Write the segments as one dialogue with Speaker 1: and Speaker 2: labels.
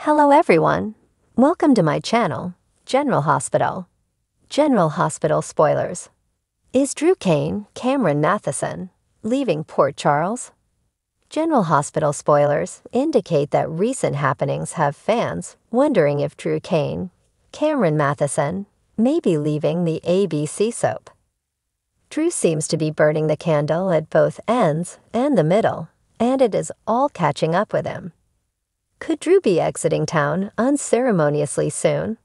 Speaker 1: Hello everyone. Welcome to my channel, General Hospital. General Hospital spoilers. Is Drew Cain, Cameron Mathison, leaving Port Charles? General Hospital spoilers indicate that recent happenings have fans wondering if Drew Cain, Cameron Mathison, may be leaving the ABC soap. Drew seems to be burning the candle at both ends and the middle, and it is all catching up with him. Could Drew be exiting town unceremoniously soon?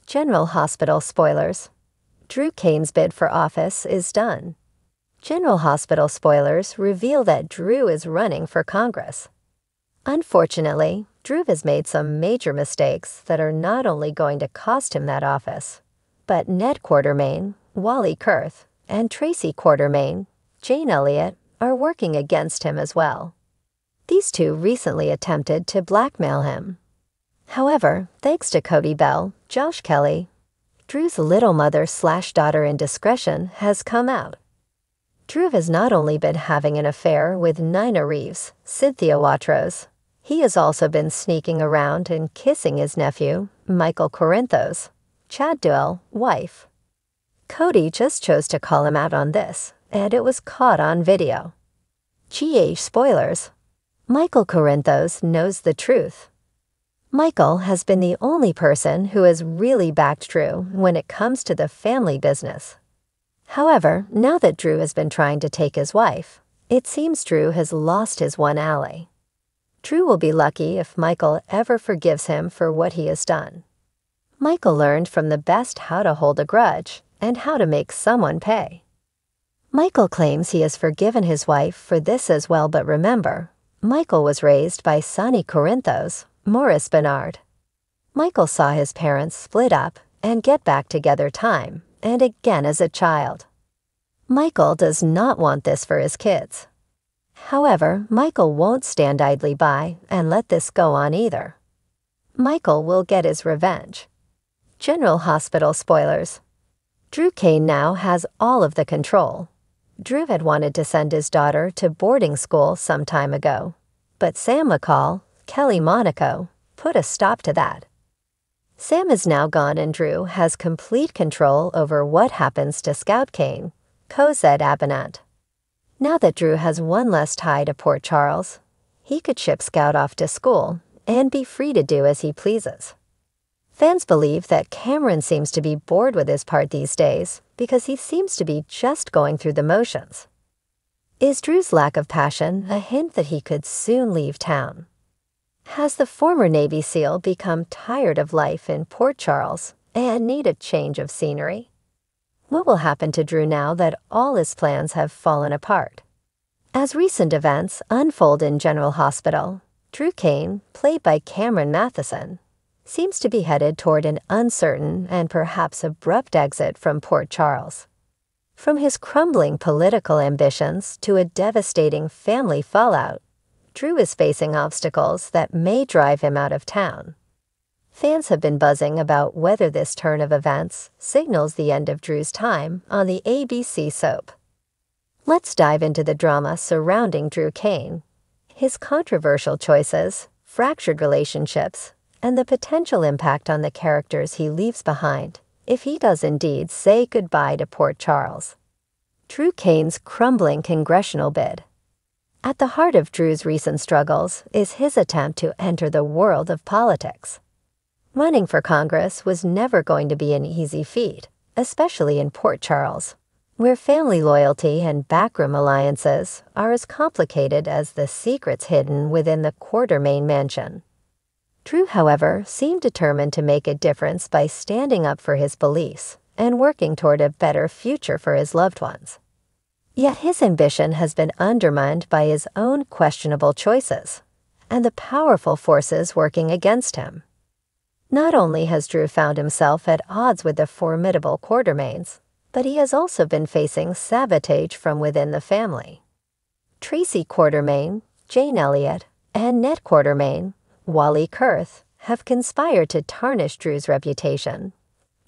Speaker 1: General Hospital spoilers. Drew Cain's bid for office is done. General Hospital spoilers reveal that Drew is running for Congress. Unfortunately, Drew has made some major mistakes that are not only going to cost him that office, but Ned Quartermaine, Wally Kurth, and Tracy Quartermaine, Jane Elliott, are working against him as well. These two recently attempted to blackmail him. However, thanks to Cody Bell, Josh Kelly, Drew's little mother/daughter indiscretion has come out. Drew has not only been having an affair with Nina Reeves, Cynthia Watros, he has also been sneaking around and kissing his nephew, Michael Corinthos, Chad Duell, wife. Cody just chose to call him out on this, and it was caught on video. GH spoilers. Michael Corinthos knows the truth. Michael has been the only person who has really backed Drew when it comes to the family business. However, now that Drew has been trying to take his wife, it seems Drew has lost his one ally. Drew will be lucky if Michael ever forgives him for what he has done. Michael learned from the best how to hold a grudge and how to make someone pay. Michael claims he has forgiven his wife for this as well, but remember, Michael was raised by Sonny Corinthos, Morris Bernard. Michael saw his parents split up and get back together time and again as a child. Michael does not want this for his kids. However, Michael won't stand idly by and let this go on either. Michael will get his revenge. General Hospital spoilers. Drew Cain now has all of the control. Drew had wanted to send his daughter to boarding school some time ago, but Sam McCall, Kelly Monaco, put a stop to that. Sam is now gone and Drew has complete control over what happens to Scout Cain, Cosette Abinant. Now that Drew has one less tie to Port Charles, he could ship Scout off to school and be free to do as he pleases. Fans believe that Cameron seems to be bored with his part these days because he seems to be just going through the motions. Is Drew's lack of passion a hint that he could soon leave town? Has the former Navy SEAL become tired of life in Port Charles and need a change of scenery? What will happen to Drew now that all his plans have fallen apart? As recent events unfold in General Hospital, Drew Cain, played by Cameron Mathison, seems to be headed toward an uncertain and perhaps abrupt exit from Port Charles. From his crumbling political ambitions to a devastating family fallout, Drew is facing obstacles that may drive him out of town. Fans have been buzzing about whether this turn of events signals the end of Drew's time on the ABC soap. Let's dive into the drama surrounding Drew Cain, his controversial choices, fractured relationships, and the potential impact on the characters he leaves behind if he does indeed say goodbye to Port Charles. Drew Cain's crumbling congressional bid. At the heart of Drew's recent struggles is his attempt to enter the world of politics. Running for Congress was never going to be an easy feat, especially in Port Charles, where family loyalty and backroom alliances are as complicated as the secrets hidden within the Quartermaine mansion. Drew, however, seemed determined to make a difference by standing up for his beliefs and working toward a better future for his loved ones. Yet his ambition has been undermined by his own questionable choices and the powerful forces working against him. Not only has Drew found himself at odds with the formidable Quartermaines, but he has also been facing sabotage from within the family. Tracy Quartermaine, Jane Elliott, and Ned Quartermaine, Wally Kurth, have conspired to tarnish Drew's reputation,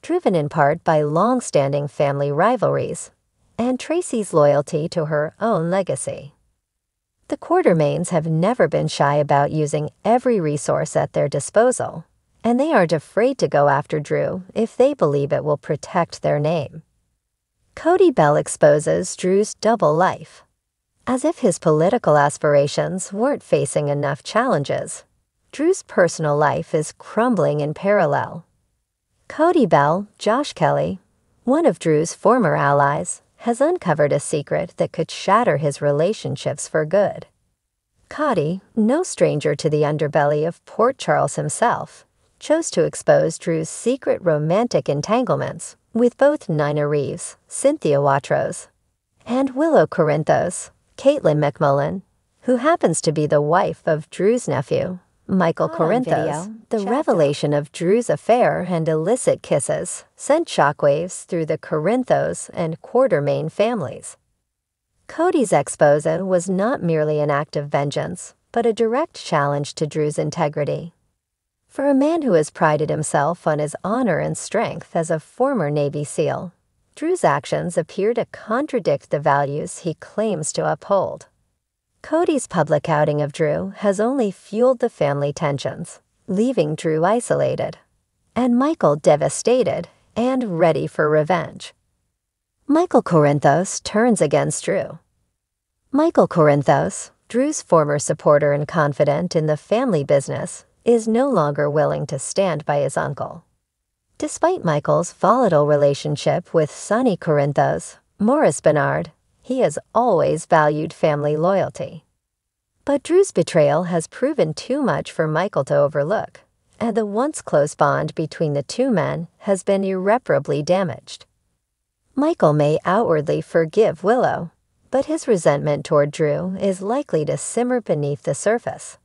Speaker 1: driven in part by long-standing family rivalries and Tracy's loyalty to her own legacy. The Quartermaines have never been shy about using every resource at their disposal, and they aren't afraid to go after Drew if they believe it will protect their name. Cody Bell exposes Drew's double life. As if his political aspirations weren't facing enough challenges, Drew's personal life is crumbling in parallel. Cody Bell, Josh Kelly, one of Drew's former allies, has uncovered a secret that could shatter his relationships for good. Cody, no stranger to the underbelly of Port Charles himself, chose to expose Drew's secret romantic entanglements with both Nina Reeves, Cynthia Watros, and Willow Corinthos, Caitlin McMullen, who happens to be the wife of Drew's nephew, Michael Corinthos. The revelation of Drew's affair and illicit kisses sent shockwaves through the Corinthos and Quartermaine families. Cody's expose was not merely an act of vengeance, but a direct challenge to Drew's integrity. For a man who has prided himself on his honor and strength as a former Navy SEAL, Drew's actions appear to contradict the values he claims to uphold. Cody's public outing of Drew has only fueled the family tensions, leaving Drew isolated, and Michael devastated and ready for revenge. Michael Corinthos turns against Drew. Michael Corinthos, Drew's former supporter and confidant in the family business, is no longer willing to stand by his uncle. Despite Michael's volatile relationship with Sonny Corinthos, Morris Bernard, he has always valued family loyalty. But Drew's betrayal has proven too much for Michael to overlook, and the once close bond between the two men has been irreparably damaged. Michael may outwardly forgive Willow, but his resentment toward Drew is likely to simmer beneath the surface.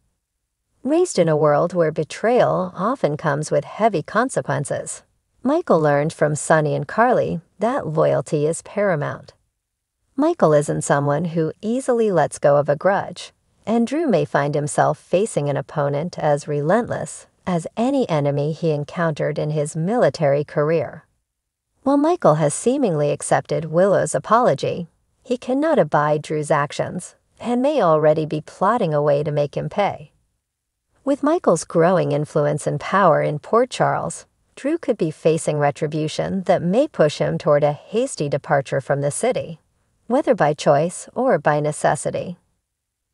Speaker 1: Raised in a world where betrayal often comes with heavy consequences, Michael learned from Sonny and Carly that loyalty is paramount. Michael isn't someone who easily lets go of a grudge, and Drew may find himself facing an opponent as relentless as any enemy he encountered in his military career. While Michael has seemingly accepted Willow's apology, he cannot abide Drew's actions and may already be plotting a way to make him pay. With Michael's growing influence and power in Port Charles, Drew could be facing retribution that may push him toward a hasty departure from the city, whether by choice or by necessity.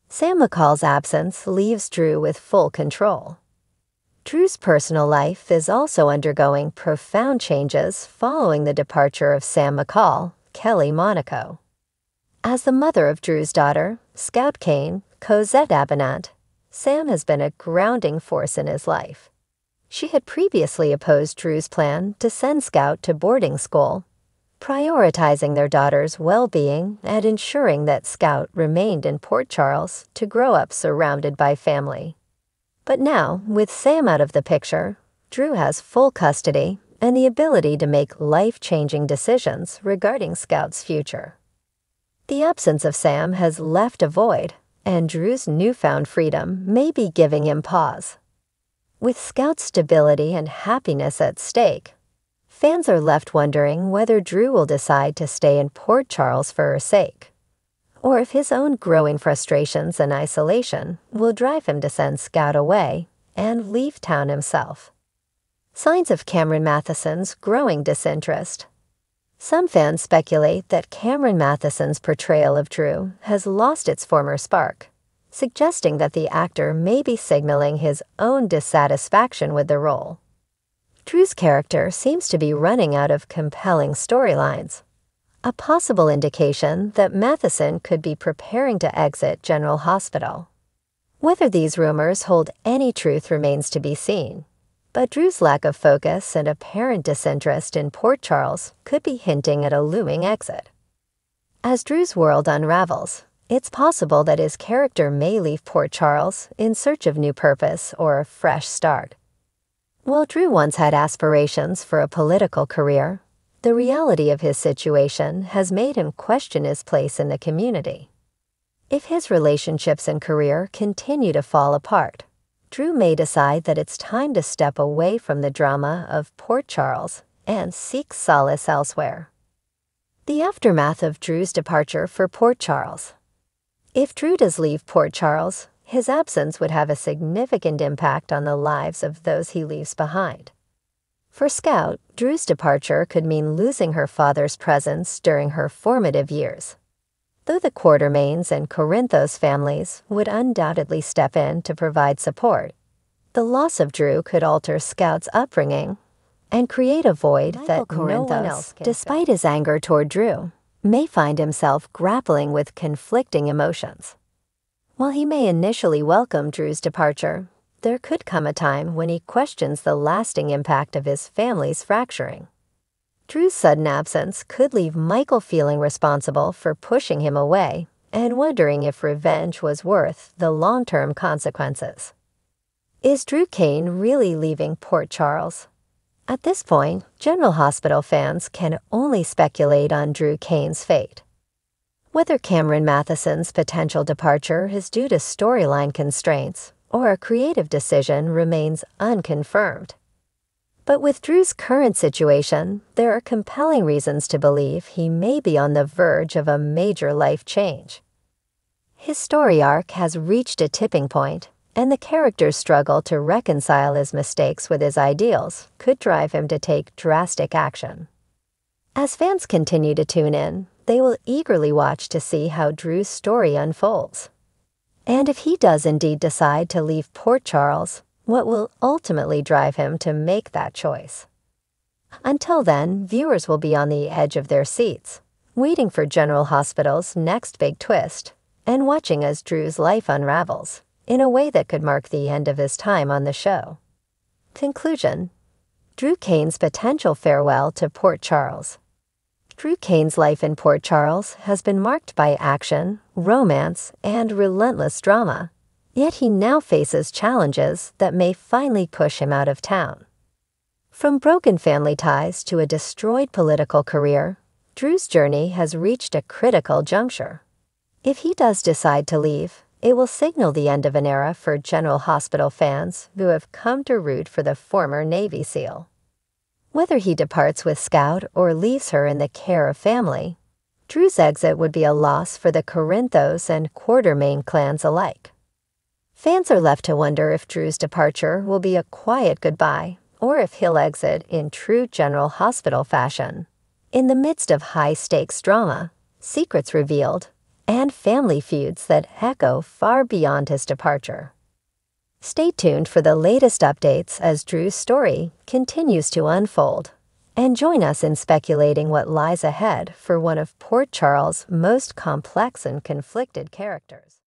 Speaker 1: Sam McCall's absence leaves Drew with full control. Drew's personal life is also undergoing profound changes following the departure of Sam McCall, Kelly Monaco. As the mother of Drew's daughter, Scout Cain, Cosette Abenant, Sam has been a grounding force in his life. She had previously opposed Drew's plan to send Scout to boarding school, prioritizing their daughter's well-being and ensuring that Scout remained in Port Charles to grow up surrounded by family. But now, with Sam out of the picture, Drew has full custody and the ability to make life-changing decisions regarding Scout's future. The absence of Sam has left a void, and Drew's newfound freedom may be giving him pause. With Scout's stability and happiness at stake, fans are left wondering whether Drew will decide to stay in Port Charles for her sake, or if his own growing frustrations and isolation will drive him to send Scout away and leave town himself. Signs of Cameron Mathison's growing disinterest. Some fans speculate that Cameron Mathison's portrayal of Drew has lost its former spark, suggesting that the actor may be signaling his own dissatisfaction with the role. Drew's character seems to be running out of compelling storylines, a possible indication that Mathison could be preparing to exit General Hospital. Whether these rumors hold any truth remains to be seen, but Drew's lack of focus and apparent disinterest in Port Charles could be hinting at a looming exit. As Drew's world unravels, it's possible that his character may leave Port Charles in search of new purpose or a fresh start. While Drew once had aspirations for a political career, the reality of his situation has made him question his place in the community. If his relationships and career continue to fall apart, Drew may decide that it's time to step away from the drama of Port Charles and seek solace elsewhere. The aftermath of Drew's departure for Port Charles. If Drew does leave Port Charles, his absence would have a significant impact on the lives of those he leaves behind. For Scout, Drew's departure could mean losing her father's presence during her formative years. Though the Quartermaines and Corinthos families would undoubtedly step in to provide support, the loss of Drew could alter Scout's upbringing and create a void that no one else can fill. Despite his anger toward Drew, may find himself grappling with conflicting emotions. While he may initially welcome Drew's departure, there could come a time when he questions the lasting impact of his family's fracturing. Drew's sudden absence could leave Michael feeling responsible for pushing him away and wondering if revenge was worth the long-term consequences. Is Drew Cain really leaving Port Charles? At this point, General Hospital fans can only speculate on Drew Cain's fate. Whether Cameron Mathison's potential departure is due to storyline constraints or a creative decision remains unconfirmed. But with Drew's current situation, there are compelling reasons to believe he may be on the verge of a major life change. His story arc has reached a tipping point, and the character's struggle to reconcile his mistakes with his ideals could drive him to take drastic action. As fans continue to tune in, they will eagerly watch to see how Drew's story unfolds. And if he does indeed decide to leave Port Charles, what will ultimately drive him to make that choice? Until then, viewers will be on the edge of their seats, waiting for General Hospital's next big twist, and watching as Drew's life unravels in a way that could mark the end of his time on the show. Conclusion: Drew Cain's potential farewell to Port Charles. Drew Cain's life in Port Charles has been marked by action, romance, and relentless drama, yet he now faces challenges that may finally push him out of town. From broken family ties to a destroyed political career, Drew's journey has reached a critical juncture. If he does decide to leave, it will signal the end of an era for General Hospital fans who have come to root for the former Navy SEAL. Whether he departs with Scout or leaves her in the care of family, Drew's exit would be a loss for the Corinthos and Quartermaine clans alike. Fans are left to wonder if Drew's departure will be a quiet goodbye or if he'll exit in true General Hospital fashion, in the midst of high-stakes drama, secrets revealed, and family feuds that echo far beyond his departure. Stay tuned for the latest updates as Drew's story continues to unfold, and join us in speculating what lies ahead for one of Port Charles' most complex and conflicted characters.